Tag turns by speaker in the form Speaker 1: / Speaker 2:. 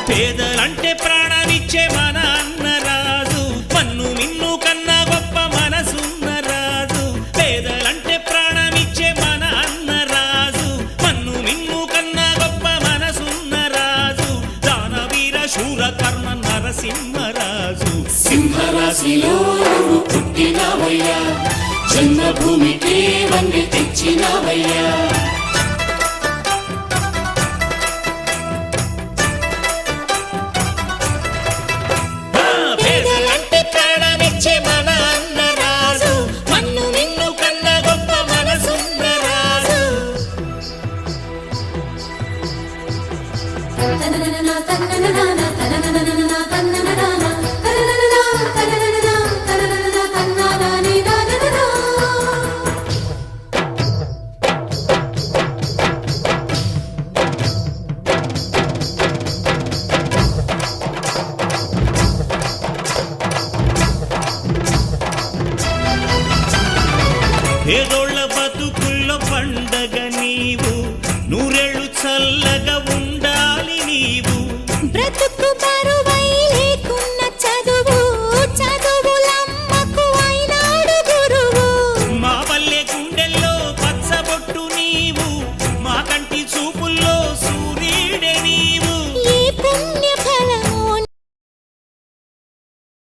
Speaker 1: పేదలంటే ప్రాణమిచ్చే మన అన్నరాజు, మన్ను మిన్ను కన్నా గొప్ప మనసున్న రాజు. పేదలంటే ప్రాణమిచ్చే మన అన్నరాజు, మన్ను మిన్ను కన్నా గొప్ప మనసున్న రాజు. దానవీర శూర కర్ణ నరసింహరాజు.
Speaker 2: సింహరాశిలో నువ్వు పుట్టినవయ్యా, జన్మభూమికి వన్నె తెచ్చినవయ్యా.
Speaker 1: పేదోళ్ళ బతుకుల్లో పండగ నీవు, నూరేళ్ళు చల్లగా ఉండాలి నీవు.
Speaker 3: బ్రతుకు